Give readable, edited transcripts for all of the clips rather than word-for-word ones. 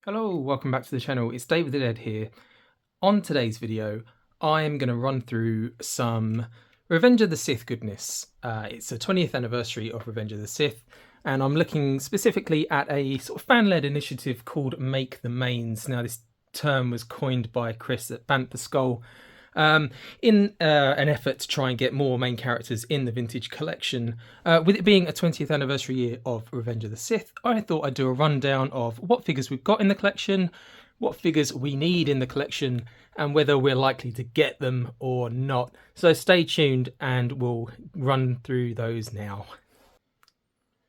Hello, welcome back to the channel. It's David the Dead here. On today's video, I am going to run through some Revenge of the Sith goodness. It's the 20th anniversary of Revenge of the Sith, and I'm looking specifically at a sort of fan-led initiative called Make the Mains. Now, this term was coined by Chris at Bantha Skull in an effort to try and get more main characters in the vintage collection. With it being a 20th anniversary year of Revenge of the Sith, I thought I'd do a rundown of what figures we've got in the collection, what figures we need in the collection, and whether we're likely to get them or not. So stay tuned and we'll run through those now.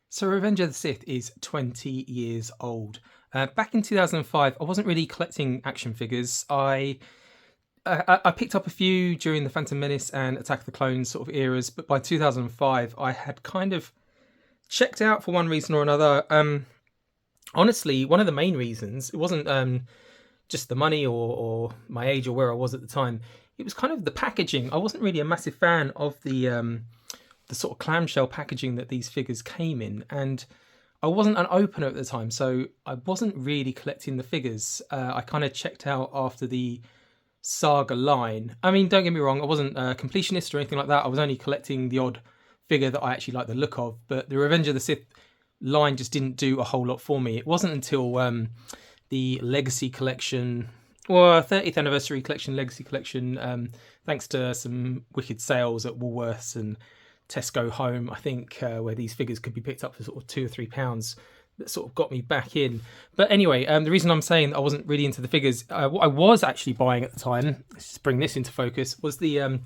So Revenge of the Sith is 20 years old. Back in 2005, I wasn't really collecting action figures. I picked up a few during the Phantom Menace and Attack of the Clones sort of eras, but by 2005 I had kind of checked out for one reason or another. Honestly, one of the main reasons, it wasn't just the money or my age or where I was at the time. It was kind of the packaging. I wasn't really a massive fan of the sort of clamshell packaging that these figures came in, and I wasn't an opener at the time, so I wasn't really collecting the figures. I kind of checked out after the Saga line. I mean, don't get me wrong, I wasn't a completionist or anything like that. I was only collecting the odd figure that I actually liked the look of, but the Revenge of the Sith line just didn't do a whole lot for me. It wasn't until the Legacy Collection, or 30th Anniversary Collection, Legacy Collection, thanks to some wicked sales at Woolworths and Tesco Home, I think, where these figures could be picked up for sort of £2 or £3, that sort of got me back in. But anyway, the reason I'm saying I wasn't really into the figures, what I was actually buying at the time, let's just bring this into focus, was the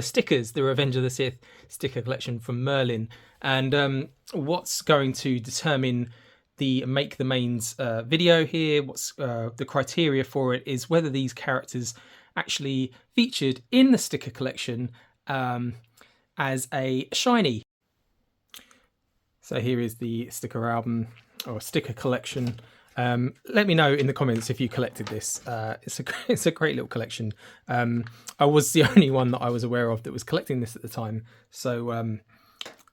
stickers, the Revenge of the Sith sticker collection from Merlin. And what's going to determine the Make the Mains video here, what's the criteria for it, is whether these characters actually featured in the sticker collection as a shiny. So here is the sticker album or sticker collection. Let me know in the comments if you collected this. It's a great little collection. I was the only one that I was aware of that was collecting this at the time, so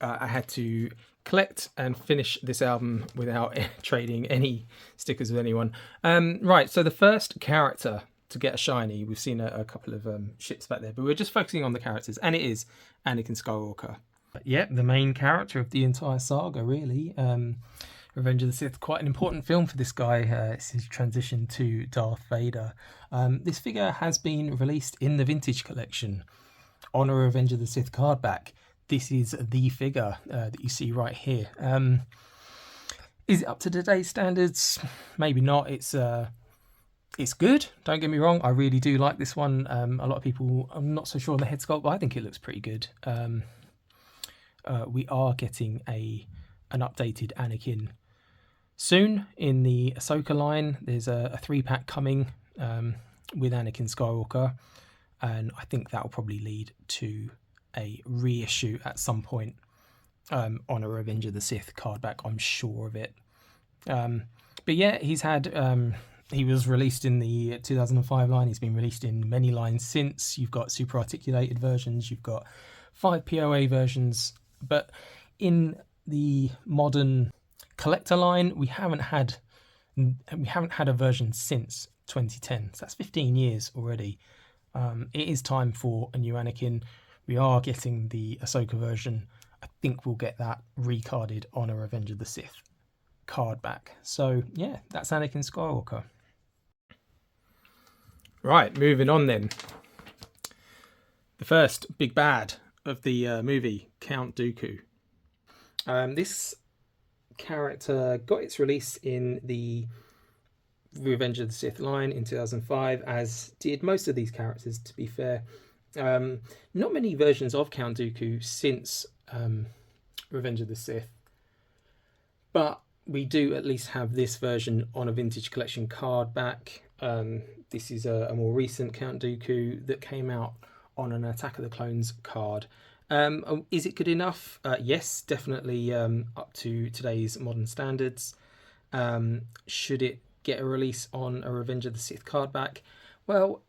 I had to collect and finish this album without trading any stickers with anyone. Right, so the first character to get a shiny, we've seen a couple of ships back there, but we're just focusing on the characters, and it is Anakin Skywalker. Yeah, the main character of the entire saga, really. Revenge of the Sith, quite an important film for this guy. It's his transition to Darth Vader. This figure has been released in the vintage collection on a Revenge of the Sith card back. This is the figure that you see right here. Is it up to today's standards? Maybe not. It's good, don't get me wrong. I really do like this one. A lot of people, I'm not so sure on the head sculpt, but I think it looks pretty good. We are getting an updated Anakin soon in the Ahsoka line. There's a 3-pack coming with Anakin Skywalker, and I think that will probably lead to a reissue at some point on a Revenge of the Sith card back. I'm sure of it. But yeah, he's had he was released in the 2005 line. He's been released in many lines since. You've got super articulated versions, you've got 5 POA versions, but in the modern collector line, we haven't had a version since 2010. So that's 15 years already. It is time for a new Anakin. We are getting the Ahsoka version. I think we'll get that recarded on a Revenge of the Sith card back. So yeah, that's Anakin Skywalker. Right, moving on then. The first big bad of the movie, Count Dooku. This character got its release in the Revenge of the Sith line in 2005, as did most of these characters, to be fair. Not many versions of Count Dooku since Revenge of the Sith, but we do at least have this version on a vintage collection card back. This is a more recent Count Dooku that came out on an Attack of the Clones card. Is it good enough? Yes, definitely up to today's modern standards. Should it get a release on a Revenge of the Sith card back? Well,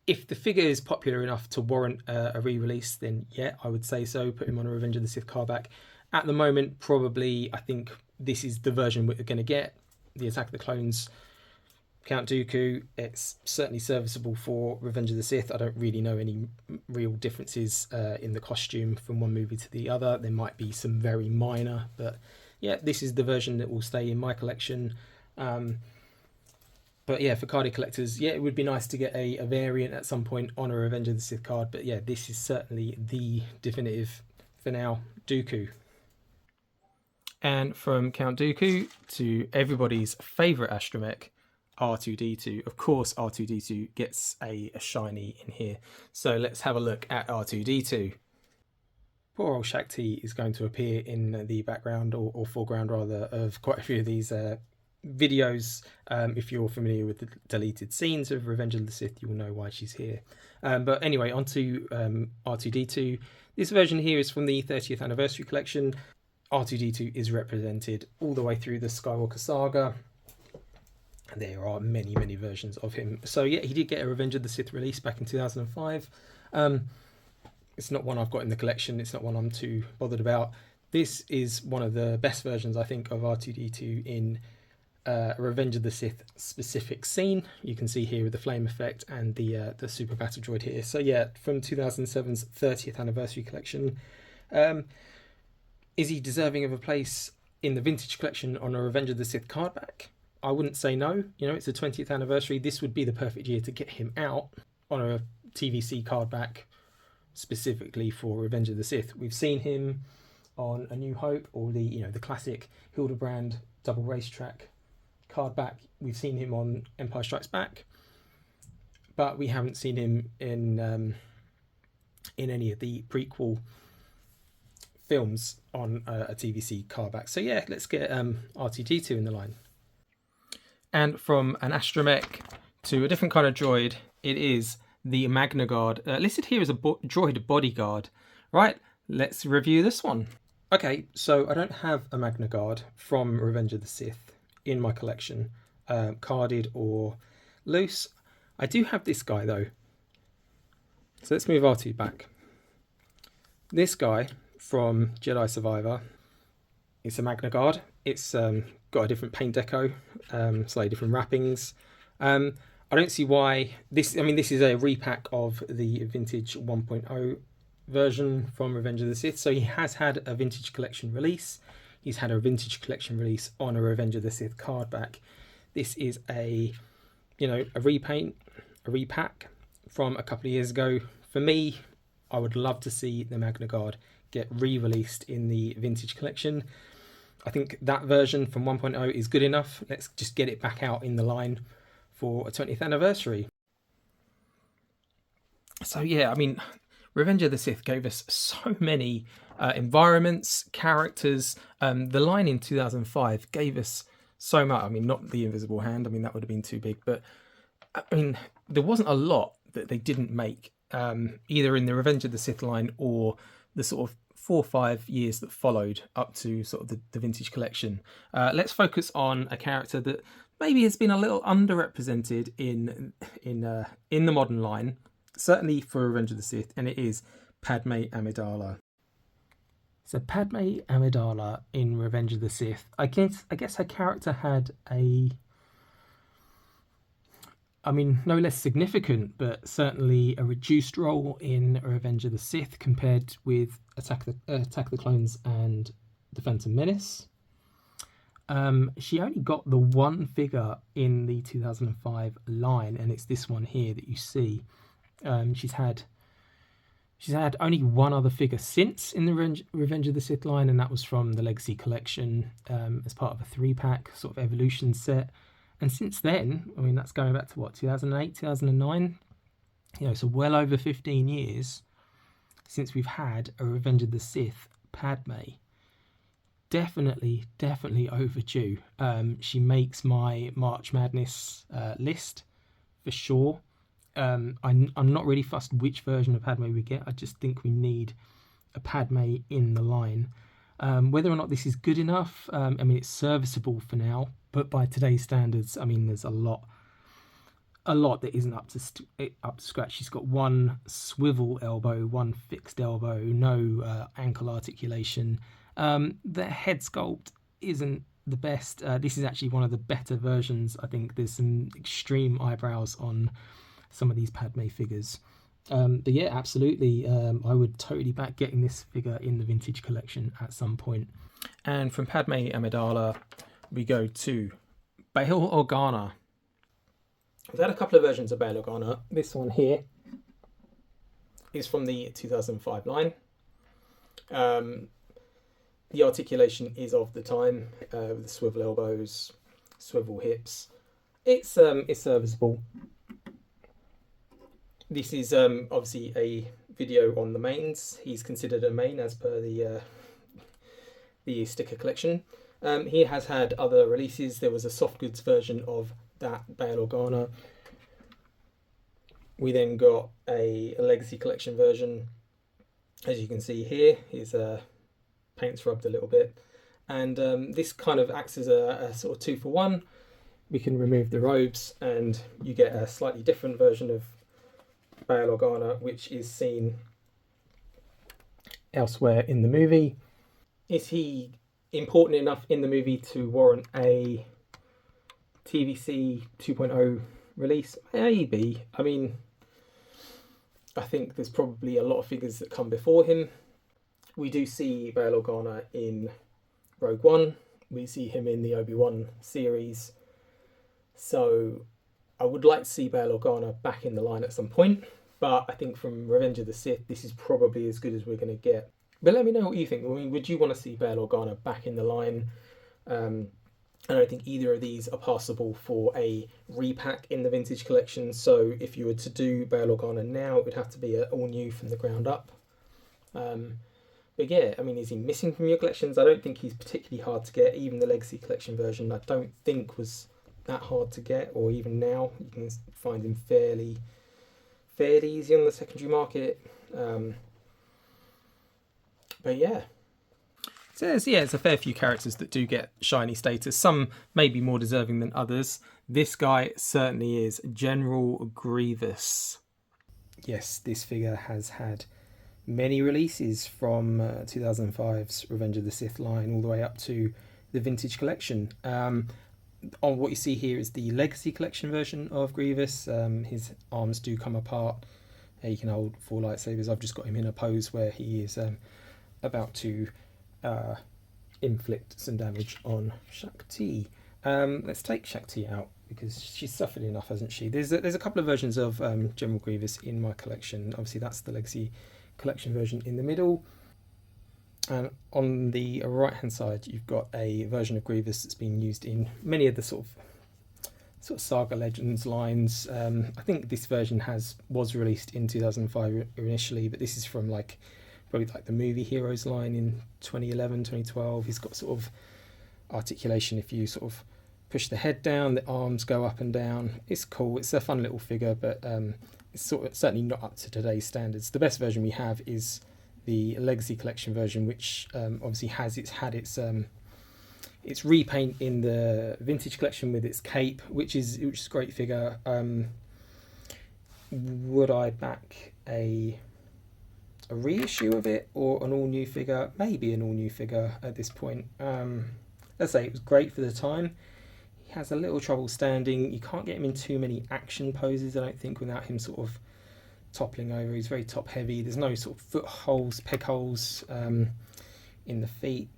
if the figure is popular enough to warrant a re-release, then yeah, I would say so. Put him on a Revenge of the Sith card back. At the moment, probably, I think this is the version we're going to get. The Attack of the Clones Count Dooku, it's certainly serviceable for Revenge of the Sith. I don't really know any real differences in the costume from one movie to the other. There might be some very minor, but yeah, this is the version that will stay in my collection. But yeah, for card collectors, yeah, it would be nice to get a variant at some point on a Revenge of the Sith card. But yeah, this is certainly the definitive, for now, Dooku. And from Count Dooku to everybody's favourite astromech, R2-D2. Of course, R2-D2 gets a shiny in here. So let's have a look at R2-D2. Poor old Shakti is going to appear in the background, or foreground rather, of quite a few of these videos. If you're familiar with the deleted scenes of Revenge of the Sith, you'll know why she's here. But anyway, on to R2-D2. This version here is from the 30th anniversary collection. R2-D2 is represented all the way through the Skywalker saga. And there are many, many versions of him. So yeah, he did get a Revenge of the Sith release back in 2005. It's not one I've got in the collection. It's not one I'm too bothered about. This is one of the best versions, I think, of R2-D2 in a Revenge of the Sith specific scene. You can see here with the flame effect and the super battle droid here. So yeah, from 2007's 30th anniversary collection. Is he deserving of a place in the vintage collection on a Revenge of the Sith card back? I wouldn't say no. You know, it's the 20th anniversary. This would be the perfect year to get him out on a TVC card back specifically for Revenge of the Sith. We've seen him on A New Hope, or the classic Hildebrand double racetrack card back. We've seen him on Empire Strikes Back, but we haven't seen him in any of the prequel films on a TVC card back. So yeah, let's get R2-D2 in the line. And from an astromech to a different kind of droid, it is the Magna Guard, listed here as a droid bodyguard. Right, let's review this one. Okay, so I don't have a Magna Guard from Revenge of the Sith in my collection, carded or loose. I do have this guy though. So let's move R2 back. This guy from Jedi Survivor, it's a Magna Guard. It's got a different paint deco, slightly different wrappings. I don't see why this. I mean, this is a repack of the vintage 1.0 version from Revenge of the Sith. So he has had a vintage collection release. He's had a vintage collection release on a Revenge of the Sith card back. This is a repaint, a repack from a couple of years ago. For me, I would love to see the Magna Guard get re-released in the vintage collection. I think that version from 1.0 is good enough. Let's just get it back out in the line for a 20th anniversary. So yeah, I mean, Revenge of the Sith gave us so many environments, characters. The line in 2005 gave us so much. I mean, not the Invisible Hand. I mean, that would have been too big. But I mean, there wasn't a lot that they didn't make, either in the Revenge of the Sith line or the sort of 4 or 5 years that followed up to sort of the vintage collection. Let's focus on a character that maybe has been a little underrepresented in the modern line, certainly for Revenge of the Sith, and it is Padme Amidala. So Padme Amidala in Revenge of the Sith, I guess her character had no less significant, but certainly a reduced role in Revenge of the Sith compared with Attack of the Clones and The Phantom Menace. She only got the one figure in the 2005 line, and it's this one here that you see. She's had only one other figure since in the Revenge of the Sith line, and that was from the Legacy Collection as part of a 3-pack sort of evolution set. And since then, I mean, that's going back to what, 2008, 2009? So well over 15 years since we've had a Revenge of the Sith Padme. Definitely overdue. She makes my March Madness list for sure. I'm not really fussed which version of Padme we get. I just think we need a Padme in the line. Whether or not this is good enough, it's serviceable for now, but by today's standards, I mean, there's a lot that isn't up to scratch. She's got one swivel elbow, one fixed elbow, no ankle articulation. The head sculpt isn't the best. This is actually one of the better versions. I think there's some extreme eyebrows on some of these Padme figures. But yeah, absolutely. I would totally back getting this figure in the vintage collection at some point. And from Padme Amidala, we go to Bail Organa. We've had a couple of versions of Bail Organa. This one here is from the 2005 line. The articulation is of the time, with the swivel elbows, swivel hips. It's serviceable. This is obviously a video on the mains. He's considered a main as per the sticker collection. He has had other releases. There was a soft goods version of that Bail Organa. We then got a legacy collection version. As you can see here, his paint's rubbed a little bit, and this kind of acts as a sort of 2-for-1. We can remove the robes and you get a slightly different version of Bail Organa, which is seen elsewhere in the movie. Is he important enough in the movie to warrant a TVC 2.0 release? Maybe. I mean, I think there's probably a lot of figures that come before him. We do see Bail Organa in Rogue One. We see him in the Obi-Wan series. So I would like to see Bail Organa back in the line at some point. But I think from Revenge of the Sith, this is probably as good as we're going to get. But let me know what you think. I mean, would you want to see Bail Organa back in the line? I don't think either of these are passable for a repack in the vintage collection. So if you were to do Bail Organa now, it would have to be all new from the ground up. But yeah, I mean, is he missing from your collections? I don't think he's particularly hard to get. Even the Legacy Collection version, I don't think was that hard to get, or even now, you can find him fairly easy on the secondary market. But yeah. So it's a fair few characters that do get shiny status. Some may be more deserving than others. This guy certainly is. General Grievous. Yes, this figure has had many releases from 2005's Revenge of the Sith line all the way up to the vintage collection. On what you see here is the Legacy Collection version of Grievous. His arms do come apart. He can hold 4 lightsabers. I've just got him in a pose where he is about to inflict some damage on Shakti. Let's take Shakti out because she's suffered enough, hasn't she? There's a couple of versions of General Grievous in my collection. Obviously, that's the Legacy Collection version in the middle. And on the right-hand side, you've got a version of Grievous that's been used in many of the sort of Saga Legends lines. I think this version was released in 2005 initially, but this is from probably the Movie Heroes line in 2011, 2012. He's got sort of articulation. If you sort of push the head down, the arms go up and down. It's cool. It's a fun little figure, but it's certainly not up to today's standards. The best version we have is the Legacy Collection version, which obviously had its repaint in the vintage collection with its cape, which is a great figure. Would I back a reissue of it or an all new figure? Maybe an all new figure at this point. Let's say it was great for the time. He has a little trouble standing. You can't get him in too many action poses, I don't think, without him sort of toppling over. He's very top heavy. There's no sort of foot holes, peg holes in the feet.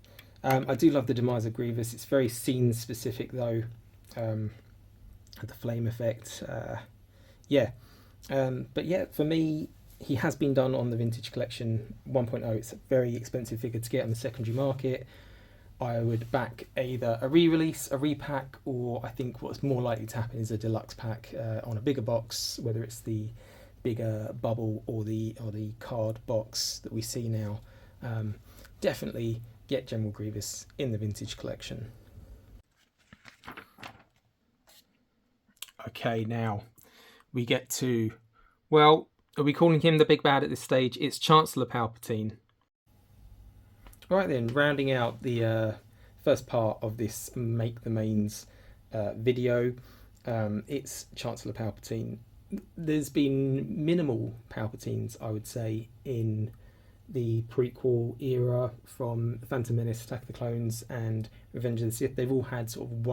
I do love the demise of Grievous. It's very scene specific though. The flame effect. But yeah, for me, he has been done on the vintage collection 1.0. It's a very expensive figure to get on the secondary market. I would back either a re-release, a repack, or I think what's more likely to happen is a deluxe pack on a bigger box, whether it's the bigger bubble or the card box that we see now. Definitely get General Grievous in the vintage collection. Okay, now we get to, well, are we calling him the big bad at this stage? It's Chancellor Palpatine. Right then, rounding out the first part of this Make the Mains video, it's Chancellor Palpatine. There's been minimal Palpatines, I would say, in the prequel era from Phantom Menace, Attack of the Clones, and Revenge of the Sith. They've all had sort of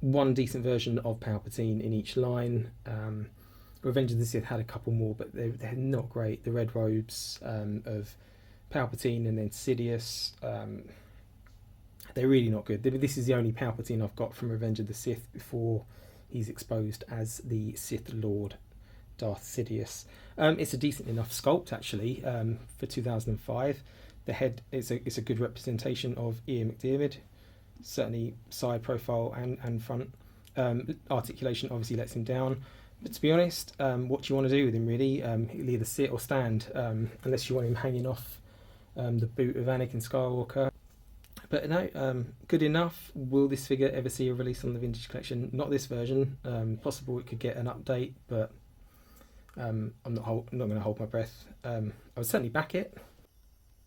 one decent version of Palpatine in each line. Revenge of the Sith had a couple more, but they're not great. The red robes of Palpatine and then Sidious, they're really not good. This is the only Palpatine I've got from Revenge of the Sith before he's exposed as the Sith Lord, Darth Sidious. It's a decent enough sculpt actually for 2005. The head is a good representation of Ian McDiarmid, certainly side profile and front. Articulation obviously lets him down, but to be honest, what do you want to do with him really? He'll either sit or stand, unless you want him hanging off the boot of Anakin Skywalker. But no, good enough. Will this figure ever see a release on the Vintage Collection? Not this version. Possible it could get an update, but I'm not going to hold my breath. I would certainly back it.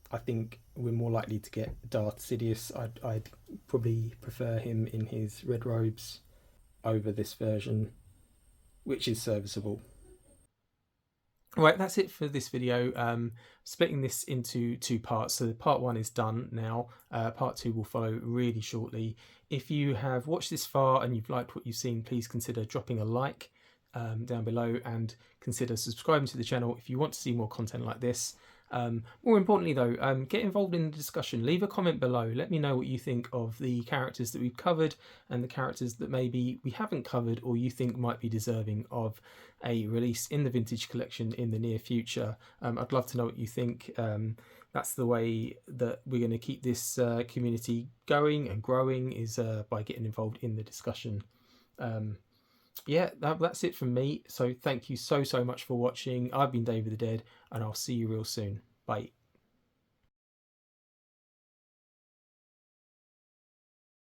I think we're more likely to get Darth Sidious. I'd probably prefer him in his red robes over this version, which is serviceable. Right, that's it for this video. Splitting this into two parts. So part one is done now. Part two will follow really shortly. If you have watched this far and you've liked what you've seen, please consider dropping a like down below and consider subscribing to the channel if you want to see more content like this. More importantly though, get involved in the discussion. Leave a comment below. Let me know what you think of the characters that we've covered and the characters that maybe we haven't covered or you think might be deserving of a release in the Vintage Collection in the near future. I'd love to know what you think. That's the way that we're going to keep this community going and growing, is by getting involved in the discussion. Yeah, that's it from me. So thank you so much for watching. I've been David the Dead, and I'll see you real soon. Bye.